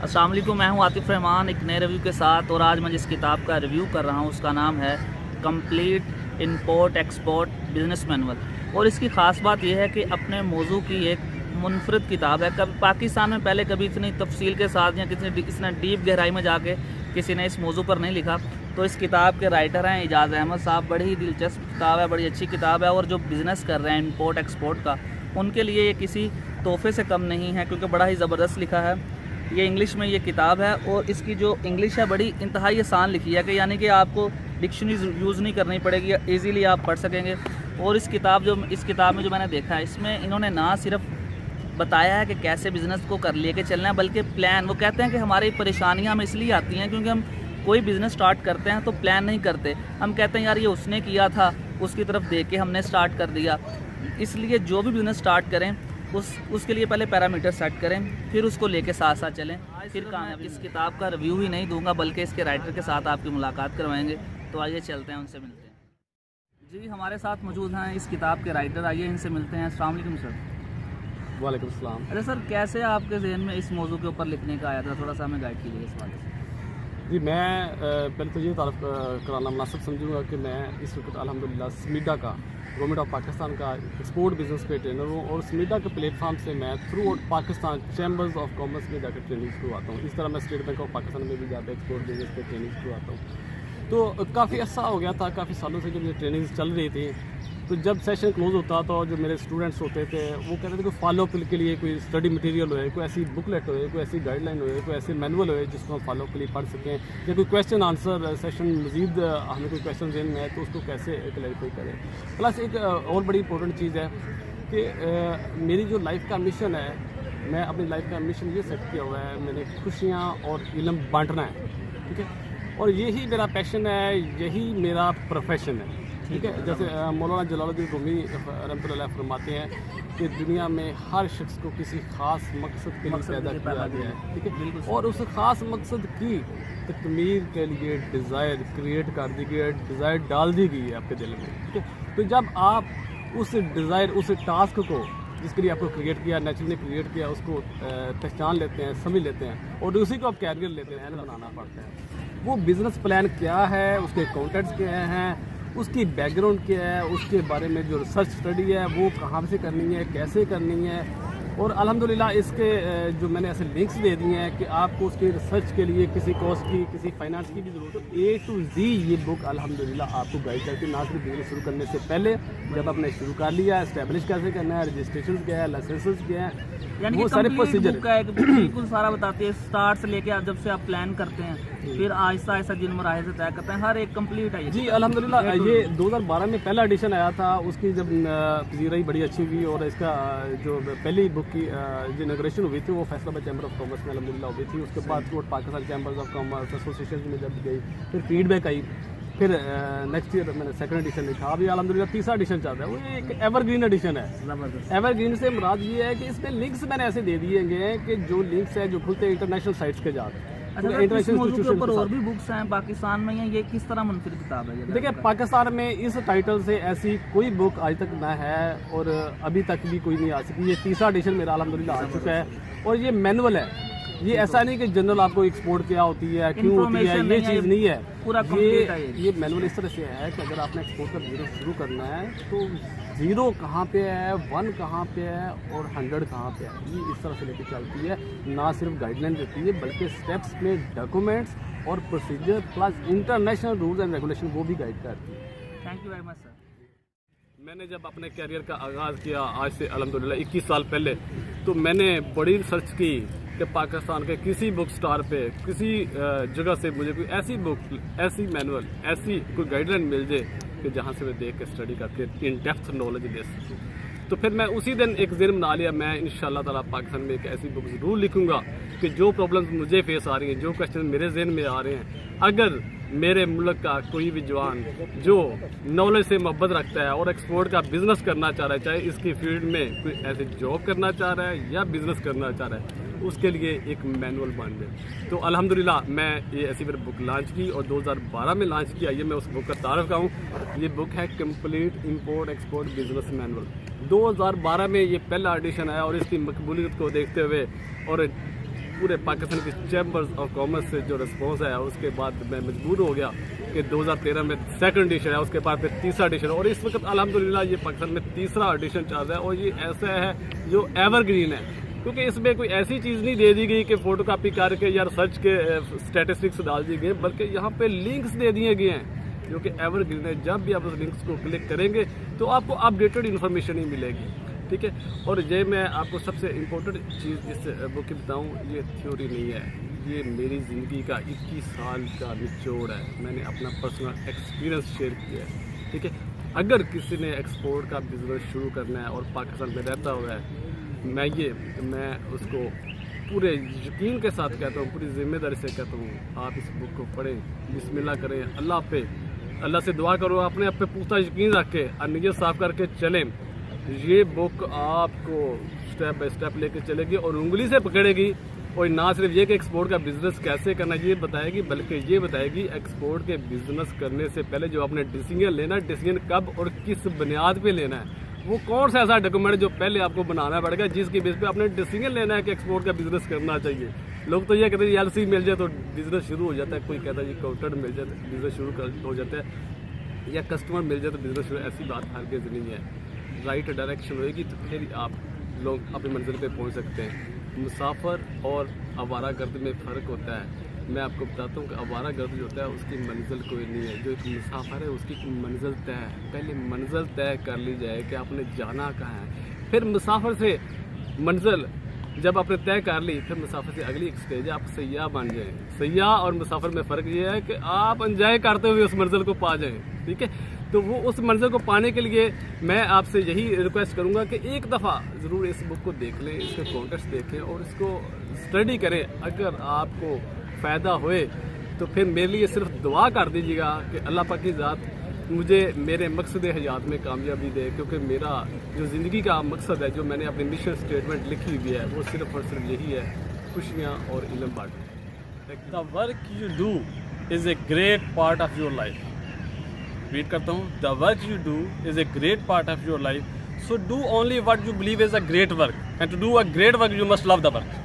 अस्सलाम वालेकुम, मैं हूं आतिफ रहमान एक नए रिव्यू के साथ। और आज मैं जिस किताब का रिव्यू कर रहा हूं उसका नाम है complete import export business manual. और इसकी ख़ास बात यह है कि अपने मौजू की एक मुनफरद किताब है। कभी पाकिस्तान में पहले कभी इतनी तफसील के साथ या किसी डीप गहराई में जाके किसी ने इस मौजू पर नहीं लिखा। तो इस किताब के राइटर हैं इजाज़ अहमद साहब। बड़ी ही दिलचस्प किताब है, बड़ी अच्छी किताब है। और जो बिज़नेस कर रहे हैं इंपोर्ट एक्सपोर्ट का, उनके लिए ये किसी तोहफे से कम नहीं है, क्योंकि बड़ा ही ज़बरदस्त लिखा है। ये इंग्लिश में ये किताब है और इसकी जो इंग्लिश है बड़ी इंतहाई आसान लिखी है, कि यानी कि आपको डिक्शनरी यूज़ नहीं करनी पड़ेगी, इजीली आप पढ़ सकेंगे। और इस किताब में जो मैंने देखा है, इसमें इन्होंने ना सिर्फ बताया है कि कैसे बिज़नेस को कर लेके चलना है, बल्कि प्लान। वो कहते हैं कि हमारी परेशानियां हमें इसलिए आती हैं क्योंकि हम कोई बिज़नेस स्टार्ट करते हैं तो प्लान नहीं करते। हम कहते हैं यार ये उसने किया था, उसकी तरफ देख के हमने स्टार्ट कर दिया। इसलिए जो भी बिज़नेस स्टार्ट करें उसके लिए पहले पैरामीटर सेट करें, फिर उसको लेके साथ साथ चलें, फिर कामयाब। इस किताब का रिव्यू ही नहीं दूंगा, बल्कि इसके राइटर के साथ आपकी मुलाकात करवाएंगे। तो आइए चलते हैं, उनसे मिलते हैं। जी, हमारे साथ मौजूद हैं इस किताब के राइटर, आइए इनसे मिलते हैं। अस्सलाम वालेकुम सर। वालेकुम सलाम। अरे सर, कैसे आपके जहन में इस मौजू के ऊपर लिखने का आया था? थोड़ा सा हमें गाइड कीजिए इस बारे में। जी, मैं पहले तो ये तारफ़ कराना मुनासिब समझूंगा कि मैं इस वक्त अल्हम्दुलिल्लाह स्मीडा का, गवर्नमेंट ऑफ पाकिस्तान का एक्सपोर्ट बिजनेस के ट्रेनर हूँ। और स्मीडा के प्लेटफॉर्म से मैं through out Pakistan chambers of commerce में जाकर ट्रेनिंग थ्रू आता हूँ। इस तरह मैं स्टेट बैंक ऑफ पाकिस्तान में भी जाकर एक्सपोर्ट बिजनेस के ट्रेनिंग थ्रू आता हूँ। तो काफ़ी अच्छा हो गया था, काफ़ी सालों से जब ये ट्रेनिंग चल रही थी, तो जब सेशन क्लोज होता तो जो मेरे स्टूडेंट्स होते थे वो कहते थे कि फॉलोअप के लिए कोई स्टडी मटेरियल हो, कोई ऐसी बुकलेट हो, कोई ऐसी गाइडलाइन हो, कोई ऐसी मैनुअल हो जिसको हम फॉलोअप के लिए पढ़ सकें, या कोई क्वेश्चन आंसर सेशन मजीद हमें कोई क्वेश्चन देने में है तो उसको कैसे क्लैरिफाई करें। प्लस एक और बड़ी इंपॉर्टेंट चीज़ है कि मेरी जो लाइफ का मिशन है, मैं अपनी लाइफ का मिशन ये सेट किया हुआ है, मैंने खुशियाँ और इल्म बांटना है, ठीक है। और यही मेरा पैशन है, यही मेरा प्रोफेशन है, ठीक है। जैसे मौलाना जलालुद्दीन रूमी रहमतुल्लाह अलैह फरमाते हैं कि दुनिया में हर शख्स को किसी ख़ास मकसद के लिए पैदा किया गया है, ठीक है। और उस ख़ास मकसद की तकमील के लिए डिज़ायर क्रिएट कर दी गई है, डिज़ायर डाल दी गई है आपके दिल में, ठीक है। तो जब आप उस डिज़ायर, उस टास्क को जिसके लिए आपको क्रिएट किया, नेचुरली क्रिएट किया, उसको पहचान लेते हैं, समझ लेते हैं और उसी को आप कैरियर लेते हैं, बनाना पड़ता है। वो बिज़नेस प्लान क्या है, उसके कॉन्टेक्ट्स क्या हैं, उसकी बैकग्राउंड क्या है, उसके बारे में जो रिसर्च स्टडी है वो कहाँ से करनी है, कैसे करनी है। और अल्हम्दुलिल्लाह इसके जो मैंने ऐसे लिंक्स दे दिए हैं कि आपको उसके रिसर्च के लिए किसी कॉस्ट की, किसी फाइनेंस की भी ज़रूरत है। A to Z ये बुक अल्हम्दुलिल्लाह आपको गाइड करती है, ना सिर्फ बिजनेस शुरू करने से पहले, जब आपने शुरू कर लिया, इस्टेब्लिश कैसे करना है, रजिस्ट्रेशन क्या है, लाइसेंसेस क्या है, यानी वो कि सारे प्रोसीजर बिल्कुल सारा बताती है, स्टार्ट से लेके आप जब से आप प्लान करते हैं फिर आहिस्ता आहिस्ता जिन मराहल से तय करते हैं, हर एक कंप्लीट है जी। अल्हम्दुलिल्लाह ये 2012 में पहला एडिशन आया था, उसकी जब पजीराई बड़ी अच्छी हुई और इसका जो पहली बुक की जो इनॉग्रेशन हुई थी वो फैसलाबाद चैम्बर ऑफ कॉमर्स में अल्हम्दुलिल्लाह हुई थी। उसके बाद through Pakistan chambers of commerce association में जब गई, फिर फीडबैक आई, फिर नेक्स्ट ईयर मैंने सेकंड एडिशन लिखा। अभी अल्हम्दुलिल्लाह तीसरा एडिशन चल रहा है। वो एक एवरग्रीन एडिशन है। एवरग्रीन से मुराद ये है कि इसमें लिंक्स मैंने ऐसे दे दिए गए हैं कि जो लिंक्स है जो खुलते हैं इंटरनेशनल साइट्स के जाते हैं। इंटरनेशनल और भी बुक्स हैं पाकिस्तान में, या ये किस तरह मुनफरद किताब है? देखिए, पाकिस्तान में इस टाइटल से ऐसी कोई बुक आज तक ना है और अभी तक भी कोई नहीं आ सकी। ये तीसरा एडिशन मेरा अल्हम्दुलिल्लाह आ चुका है। और ये मैनुअल है, ये ऐसा नहीं कि जनरल आपको एक्सपोर्ट क्या होती है, क्यों होती है, ये चीज़ नहीं है। पूरा ये मैनुअल इस तरह से है कि अगर आपने एक्सपोर्ट का बिजनेस शुरू करना है तो 0 कहाँ पे है, 1 कहाँ पे है और 100 कहाँ पे है, ये इस तरह से लेके चलती है। ना सिर्फ गाइडलाइन देती है बल्कि स्टेप्स में डॉक्यूमेंट्स और procedure plus international rules and regulation वो भी गाइड करती है। Thank you very much sir. मैंने जब अपने कैरियर का आगाज़ किया आज से अल्हम्दुलिल्लाह 21 साल पहले, तो मैंने बड़ी रिसर्च की कि पाकिस्तान के किसी बुक स्टार पे, किसी जगह से मुझे कोई ऐसी बुक, ऐसी मैनुअल, ऐसी कोई गाइडलाइन मिल जाए कि जहाँ से मैं देख के स्टडी करके इन डेप्थ नॉलेज ले सकूँ। तो फिर मैं उसी दिन एक ज़िम्म बना लिया, मैं इंशाअल्लाह ताला पाकिस्तान में एक ऐसी बुक ज़रूर लिखूँगा कि जो प्रॉब्लम्स मुझे फेस आ रही हैं, जो क्वेश्चन मेरे जहन में आ रहे हैं, अगर मेरे मुल्क का कोई भी जवान जो नॉलेज से मोहब्बत रखता है और एक्सपोर्ट का बिज़नेस करना चाह रहा है, चाहे इसकी फील्ड में कोई ऐसे जॉब करना चाह रहा है या बिज़नेस करना चाह रहा है, उसके लिए एक मैनुअल बन जाए। तो अल्हम्दुलिल्लाह मैं ये ऐसी फिर बुक लॉन्च की और 2012 में लॉन्च किया। ये मैं उस बुक का तारीफ का हूँ। ये बुक है complete import export business manual. 2012 में ये पहला एडिशन आया और इसकी मकबूलियत को देखते हुए और पूरे पाकिस्तान की चैम्बर्स ऑफ कॉमर्स से जो रिस्पॉन्स आया उसके बाद मैं मजबूर हो गया कि 2013 में सेकंड एडिशन है, उसके बाद फिर तीसरा एडिशन, और इस वक्त अल्हम्दुलिल्लाह ये पाकिस्तान में तीसरा एडिशन चल रहा है। और ये ऐसा है जो एवरग्रीन है, क्योंकि इसमें कोई ऐसी चीज़ नहीं दे दी गई कि फ़ोटो कापी करके या रिसर्च के स्टैटिस्टिक्स डाल दी गई, बल्कि यहाँ पे लिंक्स दे दिए गए हैं जो कि एवरग्रीन है। जब भी आप उस लिंक्स को क्लिक करेंगे तो आपको अपडेटेड इन्फॉर्मेशन ही मिलेगी, ठीक है। और ये मैं आपको सबसे इम्पोर्टेंट चीज़ इस बुक की बताऊँ, ये थ्योरी नहीं है, ये मेरी ज़िंदगी का 21 साल का निचोड़ है। मैंने अपना पर्सनल एक्सपीरियंस शेयर किया है, ठीक है। अगर किसी ने एक्सपोर्ट का बिजनेस शुरू करना है और पाकिस्तान में रहता हुआ है, मैं उसको पूरे यकीन के साथ कहता हूँ, पूरी ज़िम्मेदारी से कहता हूँ, आप इस बुक को पढ़ें, बिस्मिल्लाह करें, अल्लाह से दुआ करो, अपने आप पे पूरा यकीन रख के और नियत साफ करके चलें। ये बुक आपको स्टेप बाय स्टेप लेके चलेगी और उंगली से पकड़ेगी, और ना सिर्फ ये कि एक्सपोर्ट का बिज़नेस कैसे करना ये बताएगी, बल्कि ये बताएगी एक्सपोर्ट के बिज़नेस करने से पहले जो आपने डिसीजन लेना है, डिसीजन कब और किस बुनियाद पे लेना है, वो कौन सा ऐसा डॉक्यूमेंट जो पहले आपको बनाना पड़ेगा जिसकी बेस पे आपने डिसीजन लेना है कि एक्सपोर्ट का बिज़नेस करना चाहिए। लोग तो ये कहते हैं एलसी मिल जाए तो बिज़नेस शुरू हो जाता है, कोई कहता है जी काउंटर मिल जाए तो बिज़नेस शुरू हो जाता है, या कस्टमर मिल जाए तो बिज़नेस शुरू, ऐसी बात हरगिज़ नहीं है। राइट डायरेक्शन होएगी तो फिर आप लोग अपनी मंजिल पे पहुंच सकते हैं। मुसाफिर और आवारागर्द में फ़र्क होता है। मैं आपको बताता हूँ कि आवारागर्द जो होता है उसकी मंजिल कोई नहीं है, जो एक मुसाफिर है उसकी मंजिल तय है। पहले मंजिल तय कर ली जाए कि आपने जाना कहाँ है, फिर मुसाफिर से मंजिल जब आपने तय कर ली, फिर मुसाफिर से अगली एक स्टेज है आप सयाह बन जाएँ। सयाह और मुसाफिर में फ़र्क ये है कि आप एंजॉय करते हुए उस मंजिल को पा जाएँ, ठीक है। तो वो उस मंजिल को पाने के लिए मैं आपसे यही रिक्वेस्ट करूंगा कि एक दफ़ा ज़रूर इस बुक को देख लें, इसके कॉन्टेक्स्ट देखें और इसको स्टडी करें। अगर आपको फ़ायदा होए तो फिर मेरे लिए सिर्फ दुआ कर दीजिएगा कि अल्लाह पाक की ज़ात मुझे मेरे मकसद हयात में कामयाबी दे, क्योंकि मेरा जो ज़िंदगी का मकसद है, जो मैंने अपनी मिशन स्टेटमेंट लिखी हुई है, वो सिर्फ और सिर्फ यही है, खुशियाँ और इल्म बांटना। The work you do is a great part of your life. Repeat करता हूँ, the work you do is a great part of your life, so do only what you believe is a great work, and to do a great work you must love the work.